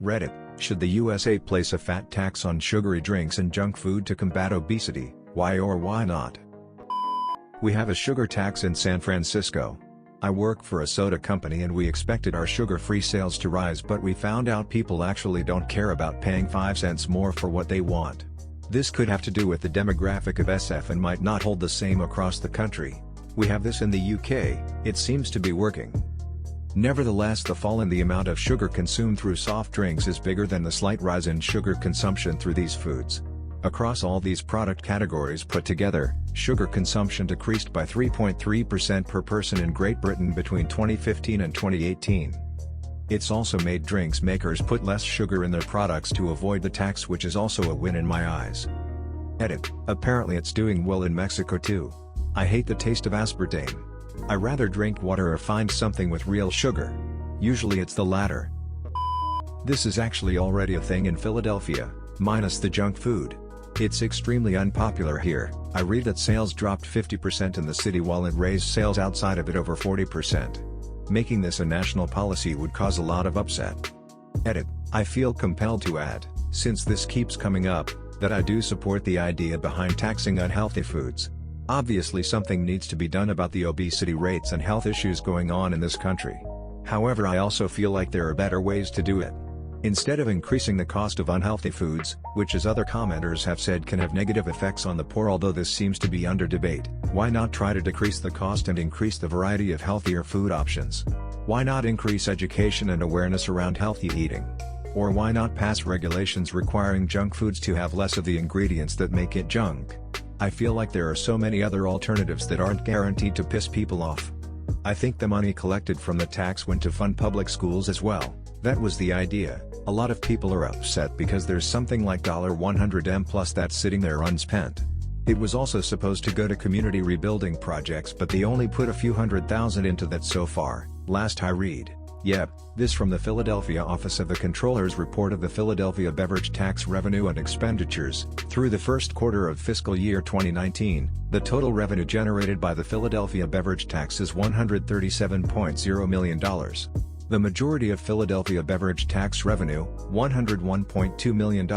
Reddit, should the USA place a fat tax on sugary drinks and junk food to combat obesity, why or why not? We have a sugar tax in San Francisco. I work for a soda company and we expected our sugar-free sales to rise, but we found out people actually don't care about paying 5 cents more for what they want. This could have to do with the demographic of SF and might not hold the same across the country. We have this in the UK, it seems to be working. Nevertheless, the fall in the amount of sugar consumed through soft drinks is bigger than the slight rise in sugar consumption through these foods. Across all these product categories put together, sugar consumption decreased by 3.3% per person in Great Britain between 2015 and 2018. It's also made drinks makers put less sugar in their products to avoid the tax, which is also a win in my eyes. Edit. Apparently it's doing well in Mexico too. I hate the taste of aspartame. I rather drink water or find something with real sugar. Usually it's the latter. This is actually already a thing in Philadelphia, minus the junk food. It's extremely unpopular here. I read that sales dropped 50% in the city while it raised sales outside of it over 40%. Making this a national policy would cause a lot of upset. Edit. I feel compelled to add, since this keeps coming up, that I do support the idea behind taxing unhealthy foods. Obviously something needs to be done about the obesity rates and health issues going on in this country. However, I also feel like there are better ways to do it. Instead of increasing the cost of unhealthy foods, which as other commenters have said can have negative effects on the poor, although this seems to be under debate, why not try to decrease the cost and increase the variety of healthier food options? Why not increase education and awareness around healthy eating? Or why not pass regulations requiring junk foods to have less of the ingredients that make it junk? I feel like there are so many other alternatives that aren't guaranteed to piss people off. I think the money collected from the tax went to fund public schools as well. That was the idea. A lot of people are upset because there's something like $100M plus that's sitting there unspent. It was also supposed to go to community rebuilding projects, but they only put a few $100,000 into that so far, last I read. Yep, this from the Philadelphia Office of the Comptroller's report of the Philadelphia beverage tax revenue and expenditures. Through the first quarter of fiscal year 2019, the total revenue generated by the Philadelphia beverage tax is $137.0 million. The majority of Philadelphia beverage tax revenue, $101.2 million,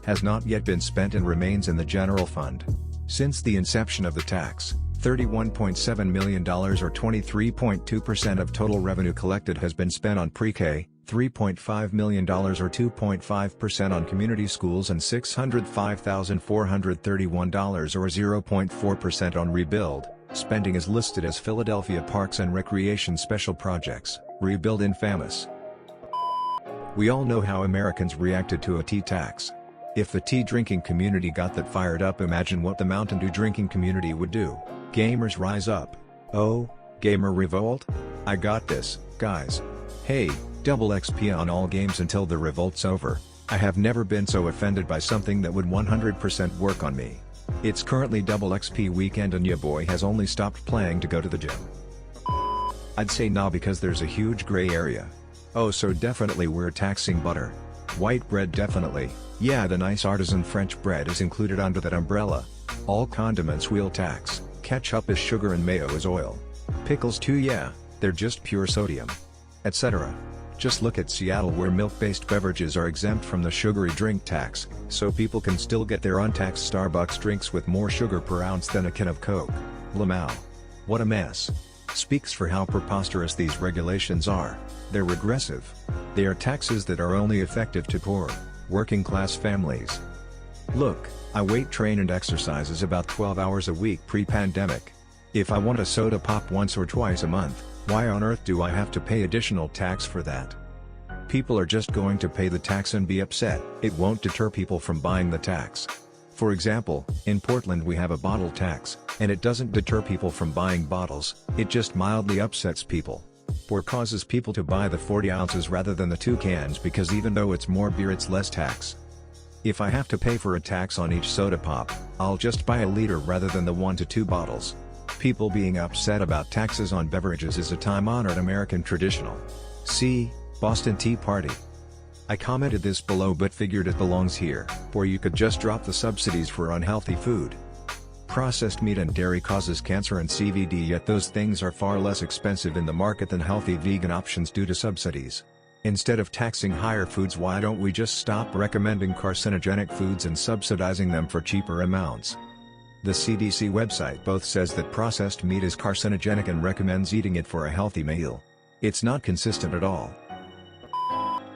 has not yet been spent and remains in the general fund. Since the inception of the tax, $31.7 million or 23.2% of total revenue collected has been spent on pre-K, $3.5 million or 2.5% on community schools, and $605,431 or 0.4% on rebuild. Spending is listed as Philadelphia Parks and Recreation Special Projects, Rebuild Infamous. We all know how Americans reacted to a tea tax. If the tea drinking community got that fired up, imagine what the Mountain Dew drinking community would do. Gamers rise up. Oh, gamer revolt? I got this, guys. Hey, double XP on all games until the revolt's over. I have never been so offended by something that would 100% work on me. It's currently double XP weekend and ya boy has only stopped playing to go to the gym. I'd say nah, because there's a huge gray area. Oh, so definitely we're taxing butter. White bread definitely, yeah, the nice artisan French bread is included under that umbrella. All condiments we'll tax, ketchup is sugar and mayo is oil. Pickles too, yeah, they're just pure sodium. Etc. Just look at Seattle, where milk-based beverages are exempt from the sugary drink tax, so people can still get their untaxed Starbucks drinks with more sugar per ounce than a can of Coke. Lamau. What a mess. Speaks for how preposterous these regulations are. They're regressive. They are taxes that are only effective to poor, working-class families. Look, I weight train and exercises about 12 hours a week pre-pandemic. If I want a soda pop once or twice a month, why on earth do I have to pay additional tax for that? People are just going to pay the tax and be upset. It won't deter people from buying the tax. For example, in Portland we have a bottle tax, and it doesn't deter people from buying bottles, it just mildly upsets people. Or causes people to buy the 40 ounces rather than the 2 cans, because even though it's more beer it's less tax. If I have to pay for a tax on each soda pop, I'll just buy a liter rather than the 1 to 2 bottles. People being upset about taxes on beverages is a time-honored American traditional. See, Boston Tea Party. I commented this below but figured it belongs here, where you could just drop the subsidies for unhealthy food. Processed meat and dairy causes cancer and CVD, yet those things are far less expensive in the market than healthy vegan options due to subsidies. Instead of taxing higher foods, why don't we just stop recommending carcinogenic foods and subsidizing them for cheaper amounts? The CDC website both says that processed meat is carcinogenic and recommends eating it for a healthy meal. It's not consistent at all.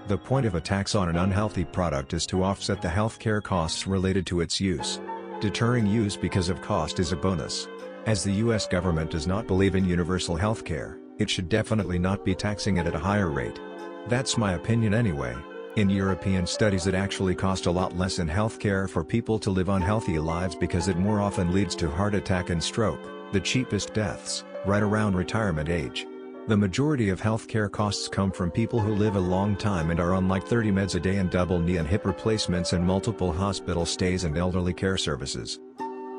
The point of a tax on an unhealthy product is to offset the healthcare costs related to its use. Deterring use because of cost is a bonus. As the US government does not believe in universal healthcare, it should definitely not be taxing it at a higher rate. That's my opinion anyway. In European studies, it actually costs a lot less in healthcare for people to live unhealthy lives because it more often leads to heart attack and stroke, the cheapest deaths, right around retirement age. The majority of healthcare costs come from people who live a long time and are on like 30 meds a day and double knee and hip replacements and multiple hospital stays and elderly care services.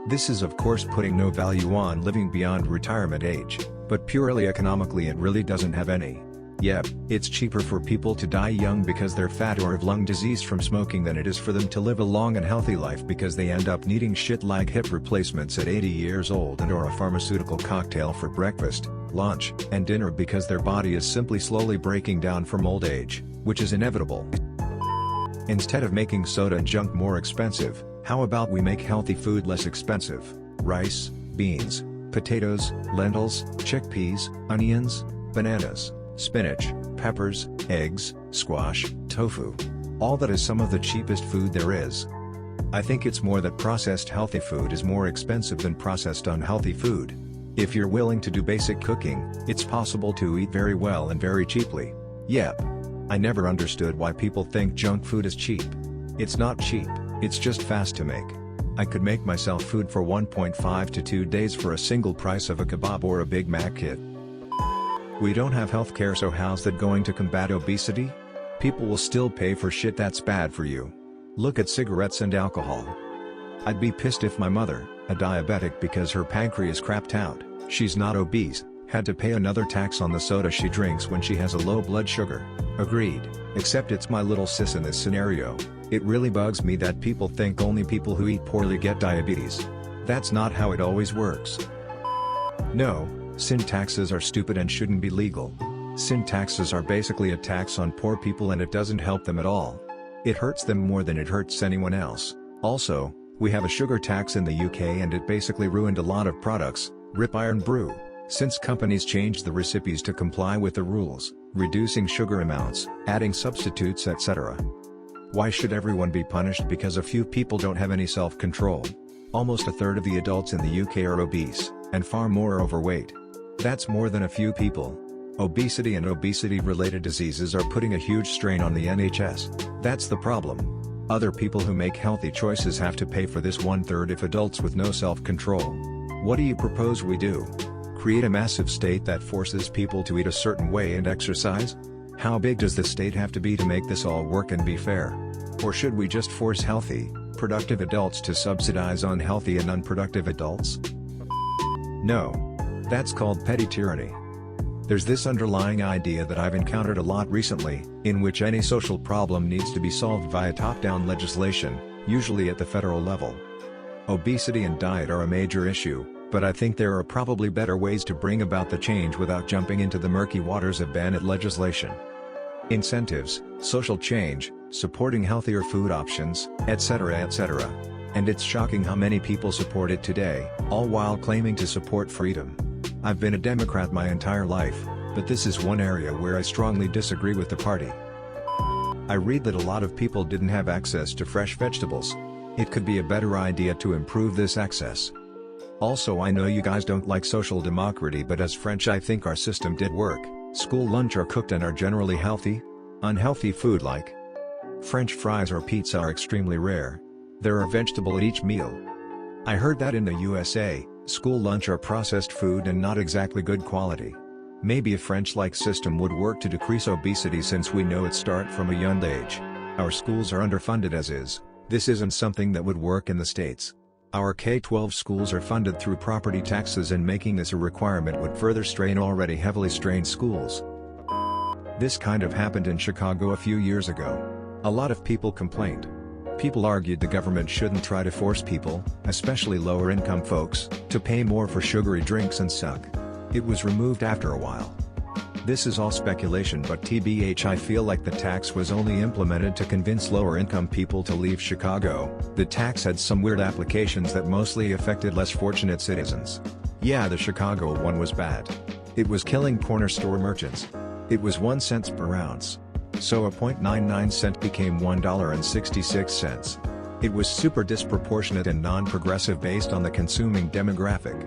This is of course putting no value on living beyond retirement age, but purely economically it really doesn't have any. Yep, it's cheaper for people to die young because they're fat or have lung disease from smoking than it is for them to live a long and healthy life because they end up needing shit like hip replacements at 80 years old and or a pharmaceutical cocktail for breakfast, lunch, and dinner because their body is simply slowly breaking down from old age, which is inevitable. Instead of making soda and junk more expensive, how about we make healthy food less expensive? Rice, beans, potatoes, lentils, chickpeas, onions, bananas, spinach, peppers, eggs, squash, tofu. All that is some of the cheapest food there is. I think it's more that processed healthy food is more expensive than processed unhealthy food. If you're willing to do basic cooking, it's possible to eat very well and very cheaply. Yep. I never understood why people think junk food is cheap. It's not cheap, it's just fast to make. I could make myself food for 1.5 to 2 days for a single price of a kebab or a Big Mac kit. We don't have healthcare, so how's that going to combat obesity? People will still pay for shit that's bad for you. Look at cigarettes and alcohol. I'd be pissed if my mother, a diabetic because her pancreas crapped out, she's not obese, had to pay another tax on the soda she drinks when she has a low blood sugar. Agreed, except it's my little sis in this scenario. It really bugs me that people think only people who eat poorly get diabetes. That's not how it always works. No, sin taxes are stupid and shouldn't be legal. Sin taxes are basically a tax on poor people and it doesn't help them at all. It hurts them more than it hurts anyone else. Also, we have a sugar tax in the UK and it basically ruined a lot of products, Rip Iron Brew, since companies changed the recipes to comply with the rules, reducing sugar amounts, adding substitutes, etc. Why should everyone be punished because a few people don't have any self-control? Almost a third of the adults in the UK are obese, and far more are overweight. That's more than a few people. Obesity and obesity-related diseases are putting a huge strain on the NHS. That's the problem. Other people who make healthy choices have to pay for this 1/3 if adults with no self-control. What do you propose we do? Create a massive state that forces people to eat a certain way and exercise? How big does the state have to be to make this all work and be fair? Or should we just force healthy, productive adults to subsidize unhealthy and unproductive adults? No. That's called petty tyranny. There's this underlying idea that I've encountered a lot recently, in which any social problem needs to be solved via top-down legislation, usually at the federal level. Obesity and diet are a major issue, but I think there are probably better ways to bring about the change without jumping into the murky waters of banned legislation. Incentives, social change, supporting healthier food options, etc. etc. And it's shocking how many people support it today, all while claiming to support freedom. I've been a Democrat my entire life, but this is one area where I strongly disagree with the party. I read that a lot of people didn't have access to fresh vegetables. It could be a better idea to improve this access. Also, I know you guys don't like social democracy, but as French I think our system did work. School lunch are cooked and are generally healthy. Unhealthy food like French fries or pizza are extremely rare. There are vegetables at each meal. I heard that in the USA, school lunch are processed food and not exactly good quality. Maybe a French-like system would work to decrease obesity since we know it starts from a young age. Our schools are underfunded as is. This isn't something that would work in the States. Our K-12 schools are funded through property taxes and making this a requirement would further strain already heavily strained schools. This kind of happened in Chicago a few years ago. A lot of people complained. People argued the government shouldn't try to force people, especially lower-income folks, to pay more for sugary drinks and suck. It was removed after a while. This is all speculation, but TBH, I feel like the tax was only implemented to convince lower income people to leave Chicago. The tax had some weird applications that mostly affected less fortunate citizens. Yeah, the Chicago one was bad. It was killing corner store merchants. It was 1 cent per ounce. So a 0.99 cent became $1.66. It was super disproportionate and non-progressive based on the consuming demographic.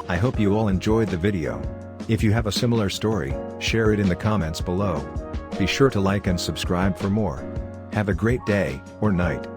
I hope you all enjoyed the video. If you have a similar story, share it in the comments below. Be sure to like and subscribe for more. Have a great day, or night.